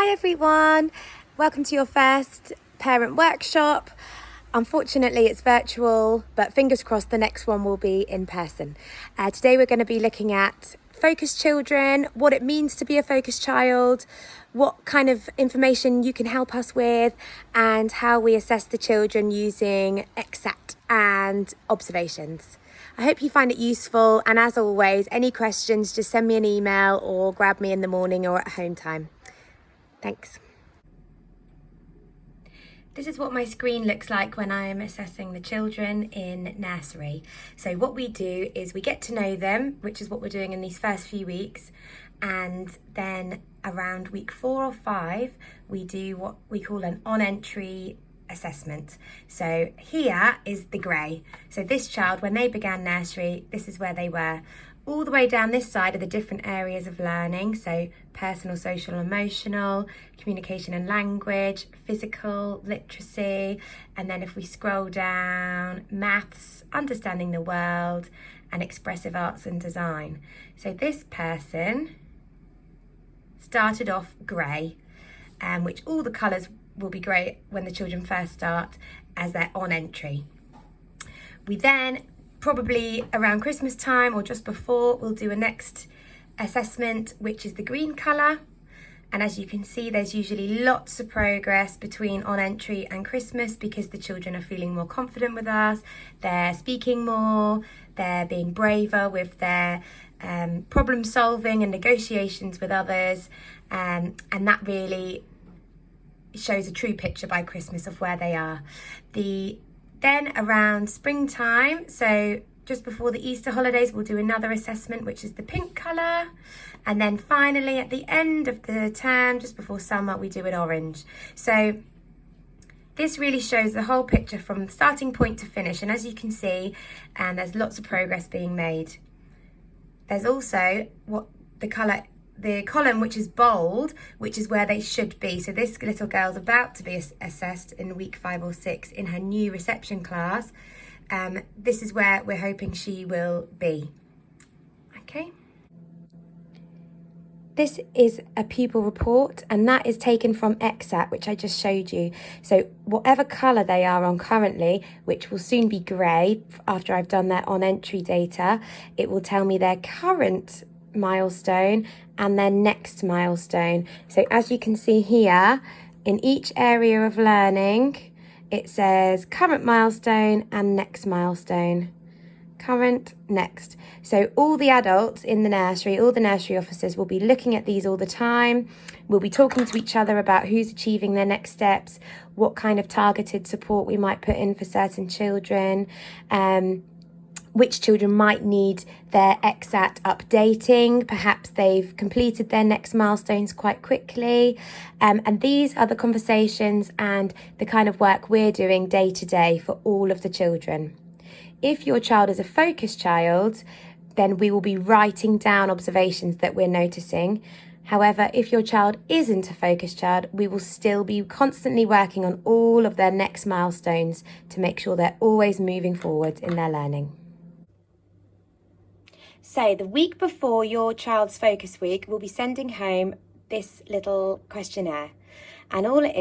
Hi everyone, welcome to your first parent workshop. Unfortunately it's virtual, but fingers crossed the next one will be in person. Today we're going to be looking at focused children, what it means to be a focused child, what kind of information you can help us with, and how we assess the children using EXAT and observations. I hope you find it useful, and as always, any questions, just send me an email or grab me in the morning or at home time. Thanks. This is what my screen looks like when I'm assessing the children in nursery. So what we do is we get to know them, which is what we're doing in these first few weeks, and then around week 4 or 5, we do what we call an on-entry assessment. So here is the grey. So this child, when they began nursery, this is where they were. All the way down this side are the different areas of learning. So personal, social, emotional, communication and language, physical, literacy. And then if we scroll down, maths, understanding the world, and expressive arts and design. So this person started off grey, which all the colours will be grey when the children first start as they're on entry. We then, probably around Christmas time or just before, we'll do a next assessment, which is the green colour. And as you can see, there's usually lots of progress between on entry and Christmas because the children are feeling more confident with us, they're speaking more, they're being braver with their problem solving and negotiations with others, and that really shows a true picture by Christmas of where they are. Then around springtime, so just before the Easter holidays, we'll do another assessment, which is the pink colour. And then finally, at the end of the term, just before summer, we do an orange. So this really shows the whole picture from starting point to finish. And as you can see, there's lots of progress being made. There's also the column which is bold, which is where they should be. So this little girl's about to be assessed in week 5 or 6 in her new reception class. This is where we're hoping she will be. Okay. This is a pupil report, and that is taken from EXAT, which I just showed you. So whatever colour they are on currently, which will soon be grey after I've done their on-entry data, it will tell me their current milestone and their next milestone. So as you can see here, in each area of learning, it says current milestone and next milestone. Current, next. So all the adults in the nursery, all the nursery officers will be looking at these all the time. We'll be talking to each other about who's achieving their next steps, what kind of targeted support we might put in for certain children, which children might need their EXAT updating. Perhaps they've completed their next milestones quite quickly. And these are the conversations and the kind of work we're doing day to day for all of the children. If your child is a focused child, then we will be writing down observations that we're noticing. However, if your child isn't a focused child, we will still be constantly working on all of their next milestones to make sure they're always moving forward in their learning. So the week before your child's focus week, we'll be sending home this little questionnaire. And all it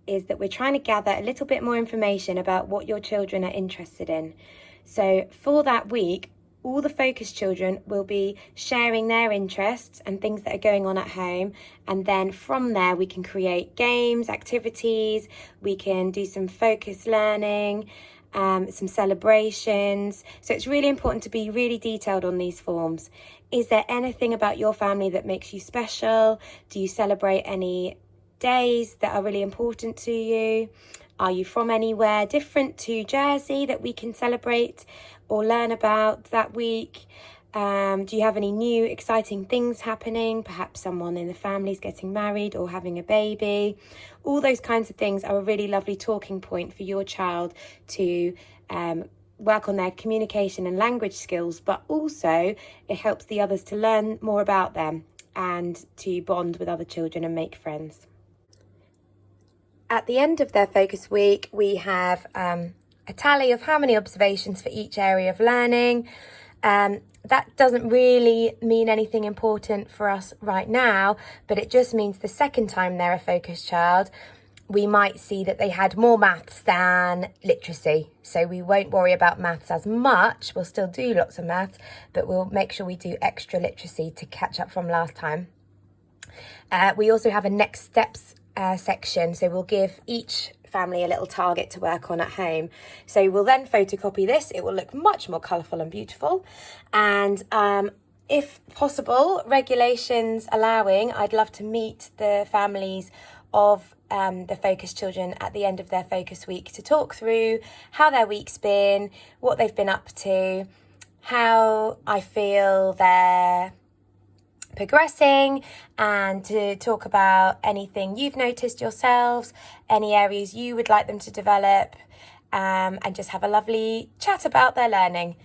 is that we're trying to gather a little bit more information about what your children are interested in. So for that week, all the focused children will be sharing their interests and things that are going on at home. And then from there, we can create games, activities, we can do some focused learning, some celebrations. So it's really important to be really detailed on these forms. Is there anything about your family that makes you special? Do you celebrate any days that are really important to you? Are you from anywhere different to Jersey that we can celebrate or learn about that week? Do you have any new exciting things happening? Perhaps someone in the family is getting married or having a baby. All those kinds of things are a really lovely talking point for your child to work on their communication and language skills, but also it helps the others to learn more about them and to bond with other children and make friends. At the end of their focus week, we have a tally of how many observations for each area of learning. that doesn't really mean anything important for us right now, but it just means the second time they're a focus child, we might see that they had more maths than literacy. So we won't worry about maths as much. We'll still do lots of maths, but we'll make sure we do extra literacy to catch up from last time. We also have a next steps section. So we'll give each family a little target to work on at home. So we'll then photocopy this. It will look much more colourful and beautiful. And if possible, regulations allowing, I'd love to meet the families of the focus children at the end of their focus week to talk through how their week's been, what they've been up to, how I feel they're progressing, and to talk about anything you've noticed yourselves, any areas you would like them to develop, and just have a lovely chat about their learning.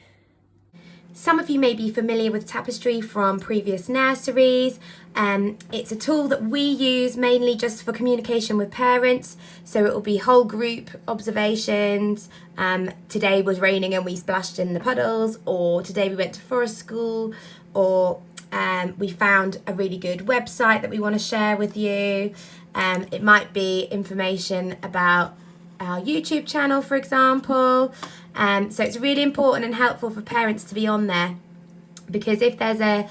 Some of you may be familiar with Tapestry from previous nurseries. It's a tool that we use mainly just for communication with parents. So it will be whole group observations. Today was raining and we splashed in the puddles, or today we went to forest school, or we found a really good website that we want to share with you. It might be information about our YouTube channel, for example. So it's really important and helpful for parents to be on there, because if there's a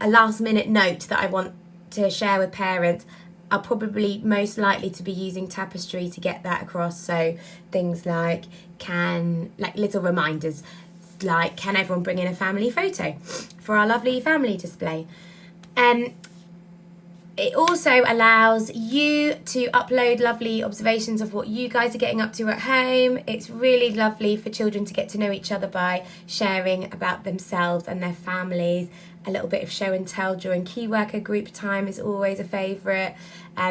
last minute note that I want to share with parents, I'll probably most likely to be using Tapestry to get that across. So things like little reminders, like can everyone bring in a family photo for our lovely family display. It also allows you to upload lovely observations of what you guys are getting up to at home. It's really lovely for children to get to know each other by sharing about themselves and their families. A little bit of show and tell during key worker group time is always a favourite.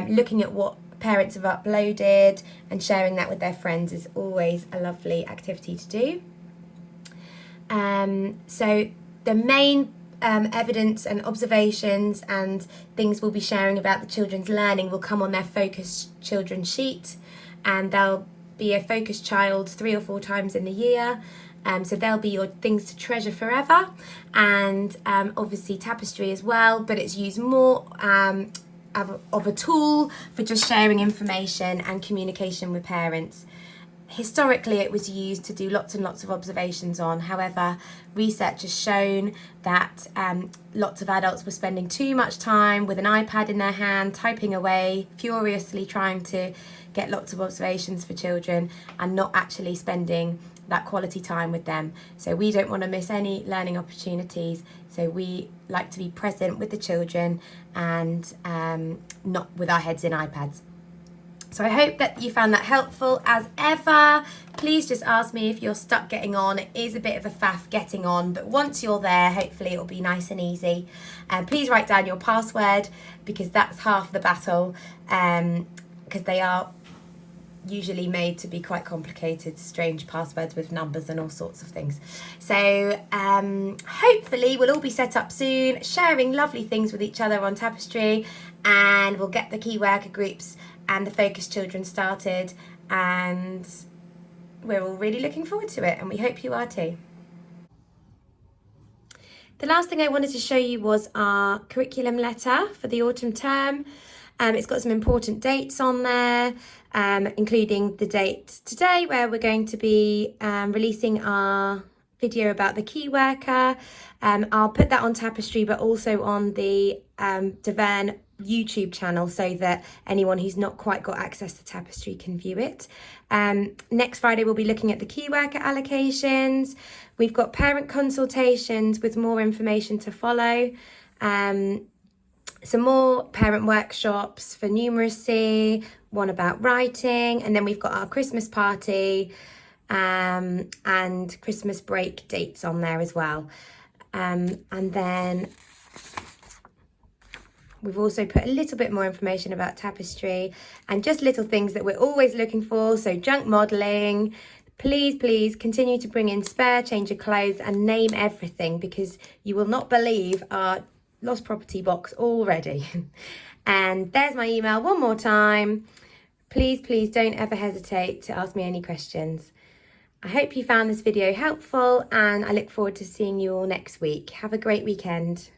Looking at what parents have uploaded and sharing that with their friends is always a lovely activity to do. So the main evidence and observations and things we'll be sharing about the children's learning will come on their focus children sheet, and there'll be a focus child 3 or 4 times in the year. So they'll be your things to treasure forever, and obviously Tapestry as well, but it's used more of a tool for just sharing information and communication with parents. Historically, it was used to do lots and lots of observations on. However, research has shown that lots of adults were spending too much time with an iPad in their hand, typing away furiously, trying to get lots of observations for children and not actually spending that quality time with them. So we don't want to miss any learning opportunities. So we like to be present with the children and not with our heads in iPads. So I hope that you found that helpful. As ever, please just ask me if you're stuck getting on. It is a bit of a faff getting on, but once you're there, hopefully it'll be nice and easy. Please write down your password, because that's half the battle, because they are usually made to be quite complicated, strange passwords with numbers and all sorts of things. So hopefully we'll all be set up soon, sharing lovely things with each other on Tapestry, and we'll get the key worker groups and the focus children started, and we're all really looking forward to it, and we hope you are too. The last thing I wanted to show you was our curriculum letter for the autumn term. It's got some important dates on there, including the date today where we're going to be releasing our video about the key worker. I'll put that on Tapestry, but also on the Deverne YouTube channel, so that anyone who's not quite got access to Tapestry can view it. Next Friday we'll be looking at the key worker allocations. We've got parent consultations with more information to follow. Some more parent workshops for numeracy, one about writing, and then we've got our Christmas party and Christmas break dates on there as well. And then we've also put a little bit more information about Tapestry and just little things that we're always looking for. So junk modelling, please continue to bring in spare change of clothes and name everything, because you will not believe our lost property box already. And there's my email one more time. Please don't ever hesitate to ask me any questions. I hope you found this video helpful, and I look forward to seeing you all next week. Have a great weekend.